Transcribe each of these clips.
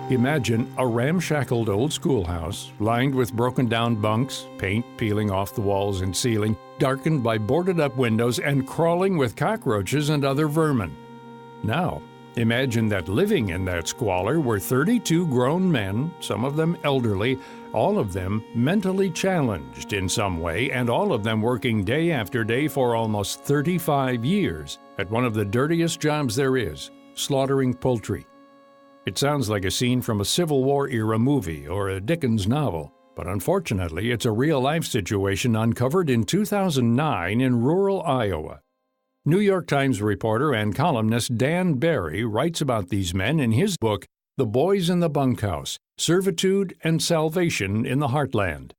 Imagine a ramshackled old schoolhouse lined with broken down bunks, paint peeling off the walls and ceiling, darkened by boarded up windows and crawling with cockroaches and other vermin. Now, imagine that living in that squalor were 32 grown men, some of them elderly, all of them mentally challenged in some way, and all of them working day after day for almost 35 years at one of the dirtiest jobs there is, slaughtering poultry. It sounds like a scene from a Civil War-era movie or a Dickens novel, but unfortunately it's a real-life situation uncovered in 2009 in rural Iowa. New York Times reporter and columnist Dan Barry writes about these men in his book, The Boys in the Bunkhouse, Servitude and Salvation in the Heartland.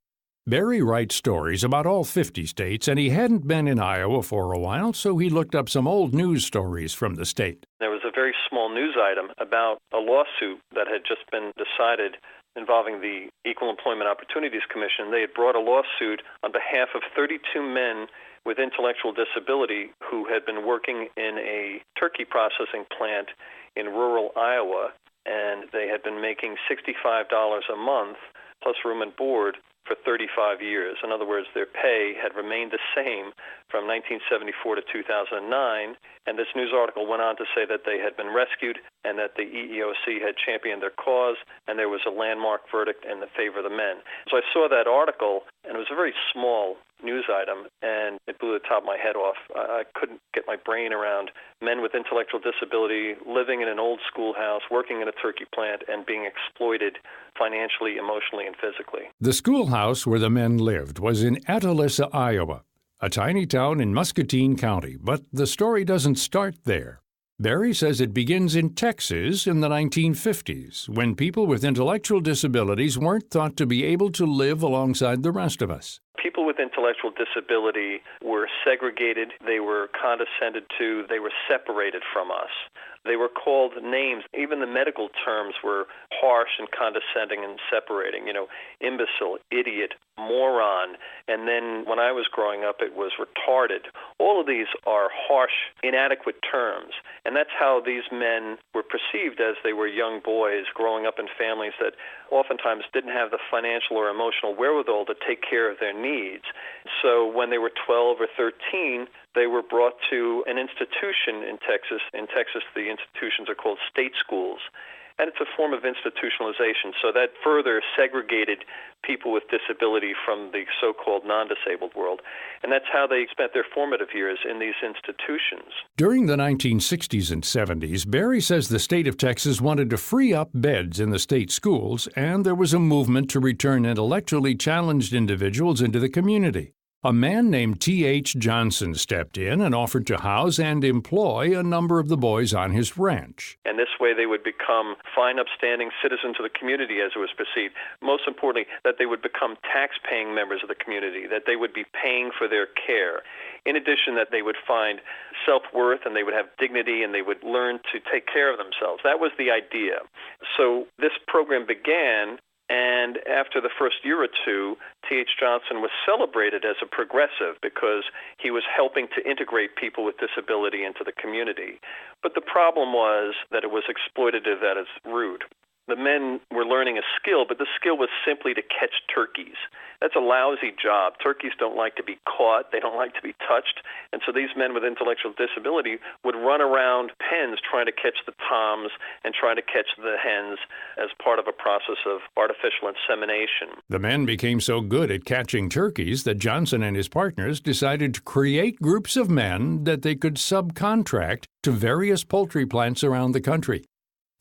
Barry writes stories about all 50 states, and he hadn't been in Iowa for a while, so he looked up some old news stories from the state. There was a very small news item about a lawsuit that had just been decided involving the Equal Employment Opportunities Commission. They had brought a lawsuit on behalf of 32 men with intellectual disability who had been working in a turkey processing plant in rural Iowa, and they had been making $65 a month plus room and board for 35 years. In other words, their pay had remained the same from 1974 to 2009, and this news article went on to say that they had been rescued and that the EEOC had championed their cause, and there was a landmark verdict in the favor of the men. So I saw that article, and it was a very small news item, and it blew the top of my head off. I couldn't get my brain around men with intellectual disability living in an old schoolhouse, working in a turkey plant, and being exploited financially, emotionally, and physically. The schoolhouse where the men lived was in Atalissa, Iowa, a tiny town in Muscatine County, but the story doesn't start there. Barry says it begins in Texas in the 1950s, when people with intellectual disabilities weren't thought to be able to live alongside the rest of us. People with intellectual disability were segregated, they were condescended to, they were separated from us. They were called names. Even the medical terms were harsh and condescending and separating. Imbecile, idiot, moron. And then when I was growing up, it was retarded. All of these are harsh, inadequate terms. And that's how these men were perceived as they were young boys growing up in families that oftentimes didn't have the financial or emotional wherewithal to take care of their needs. So when they were 12 or 13, they were brought to an institution in Texas. In Texas, the institutions are called state schools, and it's a form of institutionalization. So that further segregated people with disability from the so-called non-disabled world. And that's how they spent their formative years, in these institutions. During the 1960s and 70s, Barry says the state of Texas wanted to free up beds in the state schools, and there was a movement to return intellectually challenged individuals into the community. A man named T.H. Johnson stepped in and offered to house and employ a number of the boys on his ranch. And this way they would become fine, upstanding citizens of the community, as it was perceived. Most importantly, that they would become tax-paying members of the community, that they would be paying for their care. In addition, that they would find self-worth and they would have dignity and they would learn to take care of themselves. That was the idea. So this program began, and after the first year or two, T.H. Johnson was celebrated as a progressive because he was helping to integrate people with disability into the community. But the problem was that it was exploitative at its root. The men were learning a skill, but the skill was simply to catch turkeys. That's a lousy job. Turkeys don't like to be caught. They don't like to be touched. And so these men with intellectual disability would run around pens trying to catch the toms and trying to catch the hens as part of a process of artificial insemination. The men became so good at catching turkeys that Johnson and his partners decided to create groups of men that they could subcontract to various poultry plants around the country.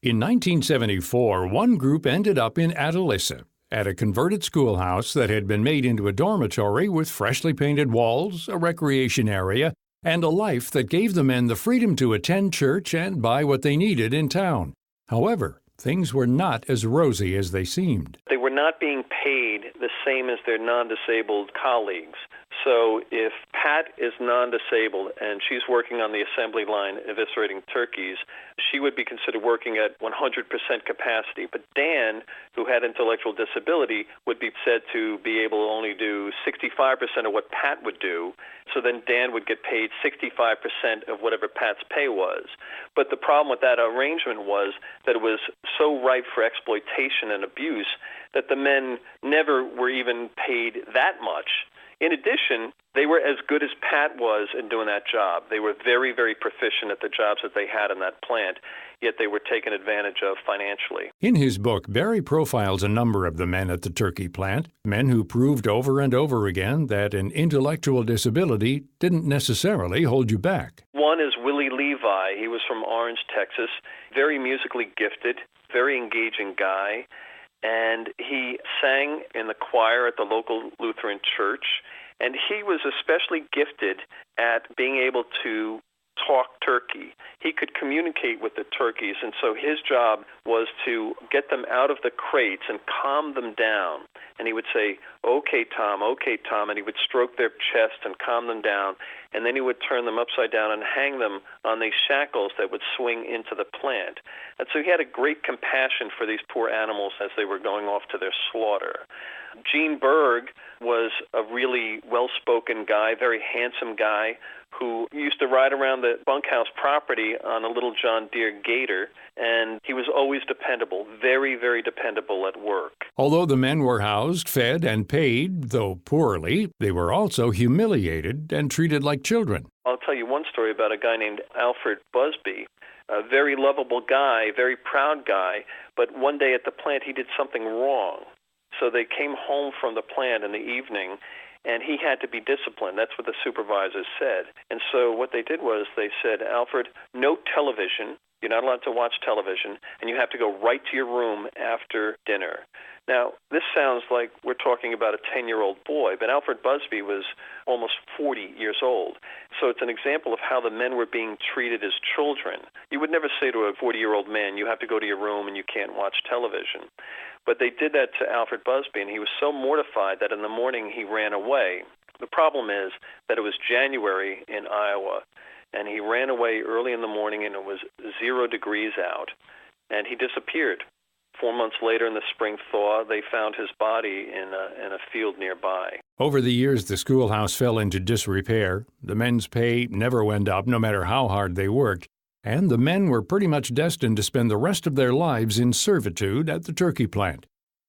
In 1974, one group ended up in Atalissa, at a converted schoolhouse that had been made into a dormitory with freshly painted walls, a recreation area, and a life that gave the men the freedom to attend church and buy what they needed in town. However, things were not as rosy as they seemed. They were not being paid the same as their non-disabled colleagues. So if Pat is non-disabled and she's working on the assembly line eviscerating turkeys, she would be considered working at 100% capacity. But Dan, who had intellectual disability, would be said to be able to only do 65% of what Pat would do. So then Dan would get paid 65% of whatever Pat's pay was. But the problem with that arrangement was that it was so ripe for exploitation and abuse that the men never were even paid that much. In addition, they were as good as Pat was in doing that job. They were very, very proficient at the jobs that they had in that plant, yet they were taken advantage of financially. In his book, Barry profiles a number of the men at the turkey plant, men who proved over and over again that an intellectual disability didn't necessarily hold you back. One is Willie Levi. He was from Orange, Texas, very musically gifted, very engaging guy. And he sang in the choir at the local Lutheran church, and he was especially gifted at being able to talk turkey. He could communicate with the turkeys, and so his job was to get them out of the crates and calm them down. And he would say, okay, Tom, and he would stroke their chest and calm them down, and then he would turn them upside down and hang them on these shackles that would swing into the plant. And so he had a great compassion for these poor animals as they were going off to their slaughter. Gene Berg was a really well-spoken guy, very handsome guy, who used to ride around the Bunkhouse property on a little John Deere Gator, and he was always dependable, very, very dependable at work. Although the men were housed, fed, and paid, though poorly, they were also humiliated and treated like children. I'll tell you one story about a guy named Alfred Busby, a very lovable guy, very proud guy, but one day at the plant he did something wrong. So they came home from the plant in the evening, and he had to be disciplined. That's what the supervisors said. And so what they did was they said, Alfred, no television. You're not allowed to watch television, and you have to go right to your room after dinner. Now, this sounds like we're talking about a 10-year-old boy, but Alfred Busby was almost 40 years old. So it's an example of how the men were being treated as children. You would never say to a 40-year-old man, you have to go to your room and you can't watch television. But they did that to Alfred Busby, and he was so mortified that in the morning he ran away. The problem is that it was January in Iowa, and he ran away early in the morning, and it was 0 degrees out, and he disappeared. 4 months later, in the spring thaw, they found his body in a field nearby. Over the years, the schoolhouse fell into disrepair. The men's pay never went up, no matter how hard they worked, and the men were pretty much destined to spend the rest of their lives in servitude at the turkey plant.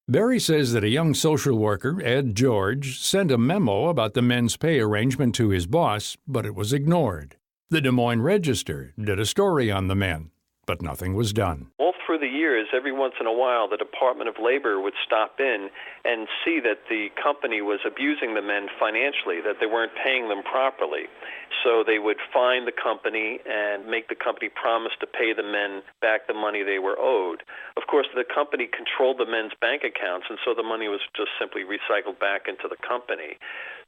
Barry says that a young social worker, Ed George, sent a memo about the men's pay arrangement to his boss, but it was ignored. The Des Moines Register did a story on the men, but nothing was done. All through the years, every once in a while, the Department of Labor would stop in and see that the company was abusing the men financially, that they weren't paying them properly. So they would fine the company and make the company promise to pay the men back the money they were owed. Of course, the company controlled the men's bank accounts, and so the money was just simply recycled back into the company.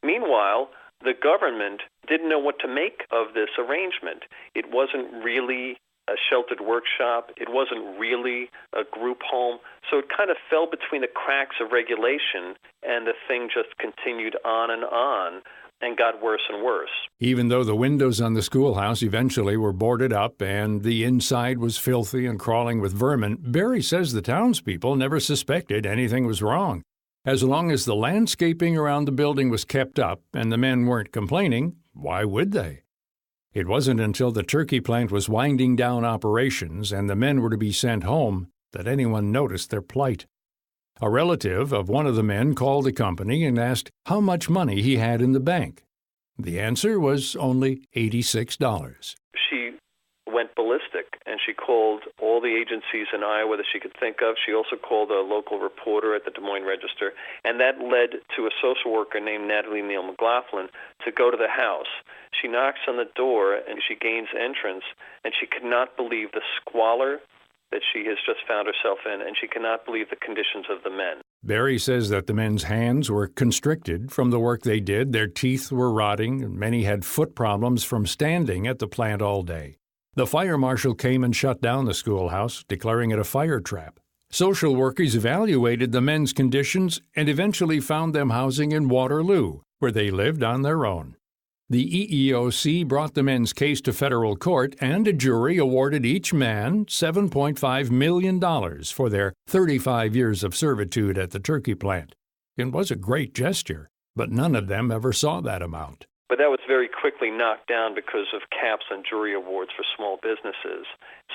Meanwhile, the government didn't know what to make of this arrangement. It wasn't really a sheltered workshop. It wasn't really a group home. So it kind of fell between the cracks of regulation, and the thing just continued on and got worse and worse. Even though the windows on the schoolhouse eventually were boarded up and the inside was filthy and crawling with vermin, Barry says the townspeople never suspected anything was wrong. As long as the landscaping around the building was kept up and the men weren't complaining, why would they? It wasn't until the turkey plant was winding down operations and the men were to be sent home that anyone noticed their plight. A relative of one of the men called the company and asked how much money he had in the bank. The answer was only $86. She went ballistic, and she called all the agencies in Iowa that she could think of. She also called a local reporter at the Des Moines Register, and that led to a social worker named Natalie Neal McLaughlin to go to the house. She knocks on the door, and she gains entrance, and she could not believe the squalor that she has just found herself in, and she cannot believe the conditions of the men. Barry says that the men's hands were constricted from the work they did, their teeth were rotting, and many had foot problems from standing at the plant all day. The fire marshal came and shut down the schoolhouse, declaring it a fire trap. Social workers evaluated the men's conditions and eventually found them housing in Waterloo, where they lived on their own. The EEOC brought the men's case to federal court, and a jury awarded each man $7.5 million for their 35 years of servitude at the turkey plant. It was a great gesture, but none of them ever saw that amount. But that was very quickly knocked down because of caps on jury awards for small businesses.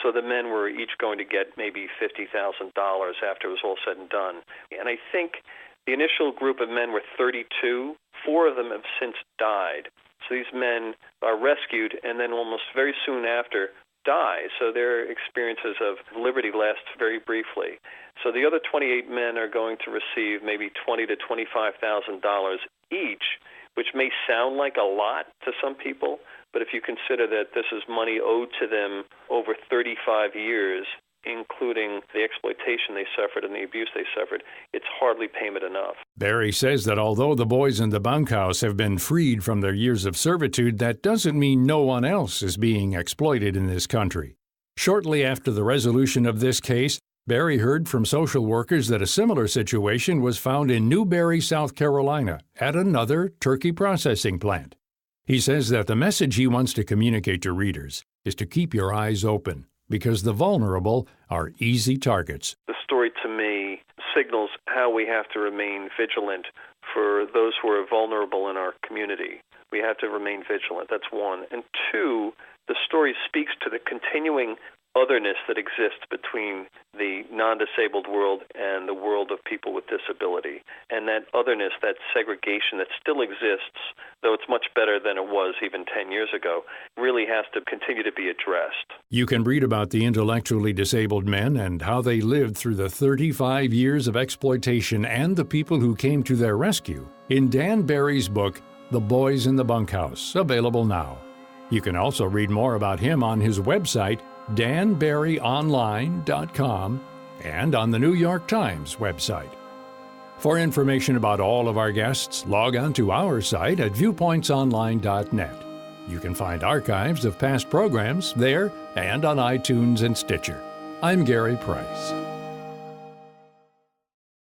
So the men were each going to get maybe $50,000 after it was all said and done. And I think the initial group of men were 32. 4 of them have since died. So these men are rescued and then almost very soon after die. So their experiences of liberty last very briefly. So the other 28 men are going to receive maybe $20,000 to $25,000 each, which may sound like a lot to some people, but if you consider that this is money owed to them over 35 years, including the exploitation they suffered and the abuse they suffered, it's hardly payment enough. Barry says that although the boys in the bunkhouse have been freed from their years of servitude, that doesn't mean no one else is being exploited in this country. Shortly after the resolution of this case, Barry heard from social workers that a similar situation was found in Newberry, South Carolina, at another turkey processing plant. He says that the message he wants to communicate to readers is to keep your eyes open, because the vulnerable are easy targets. The story to me signals how we have to remain vigilant for those who are vulnerable in our community. We have to remain vigilant, that's one. And two, the story speaks to the continuing otherness that exists between the non-disabled world and the world of people with disability. And that otherness, that segregation that still exists, though it's much better than it was even 10 years ago, really has to continue to be addressed. You can read about the intellectually disabled men and how they lived through the 35 years of exploitation and the people who came to their rescue in Dan Barry's book, The Boys in the Bunkhouse, available now. You can also read more about him on his website, danbarryonline.com, and on the New York Times website. For information about all of our guests, log on to our site at viewpointsonline.net. You can find archives of past programs there and on iTunes and Stitcher. I'm Gary Price.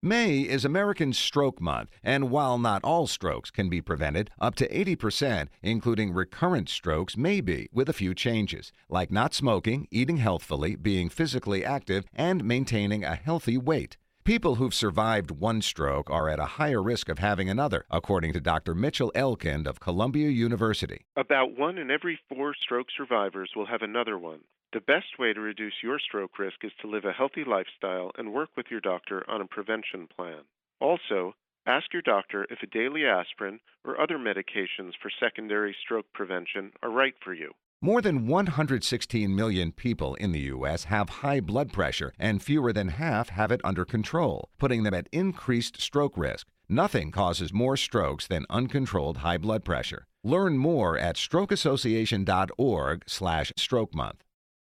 May is American Stroke Month, and while not all strokes can be prevented, up to 80%, including recurrent strokes, may be, with a few changes, like not smoking, eating healthfully, being physically active, and maintaining a healthy weight. People who've survived one stroke are at a higher risk of having another, according to Dr. Mitchell Elkind of Columbia University. About 1 in every 4 stroke survivors will have another one. The best way to reduce your stroke risk is to live a healthy lifestyle and work with your doctor on a prevention plan. Also, ask your doctor if a daily aspirin or other medications for secondary stroke prevention are right for you. More than 116 million people in the U.S. have high blood pressure, and fewer than half have it under control, putting them at increased stroke risk. Nothing causes more strokes than uncontrolled high blood pressure. Learn more at strokeassociation.org/stroke month.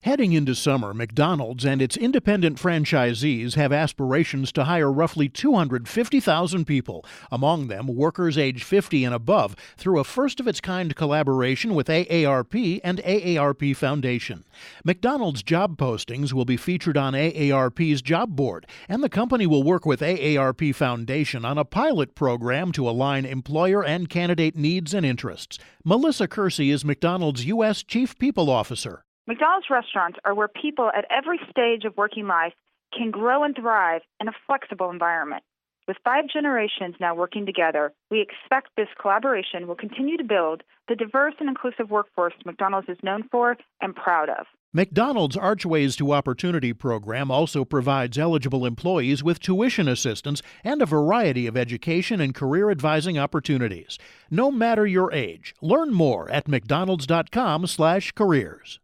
Heading into summer, McDonald's and its independent franchisees have aspirations to hire roughly 250,000 people, among them workers age 50 and above, through a first-of-its-kind collaboration with AARP and AARP Foundation. McDonald's job postings will be featured on AARP's job board, and the company will work with AARP Foundation on a pilot program to align employer and candidate needs and interests. Melissa Kersey is McDonald's U.S. Chief People Officer. McDonald's restaurants are where people at every stage of working life can grow and thrive in a flexible environment. With 5 generations now working together, we expect this collaboration will continue to build the diverse and inclusive workforce McDonald's is known for and proud of. McDonald's Archways to Opportunity program also provides eligible employees with tuition assistance and a variety of education and career advising opportunities. No matter your age, learn more at mcdonalds.com/careers.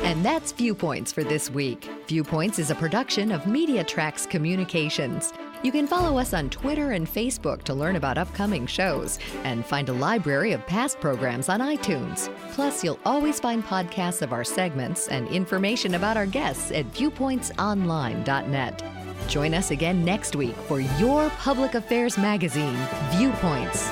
And that's Viewpoints for this week. Viewpoints is a production of Media Tracks Communications. You can follow us on Twitter and Facebook to learn about upcoming shows and find a library of past programs on iTunes. Plus, you'll always find podcasts of our segments and information about our guests at viewpointsonline.net. Join us again next week for your public affairs magazine, Viewpoints.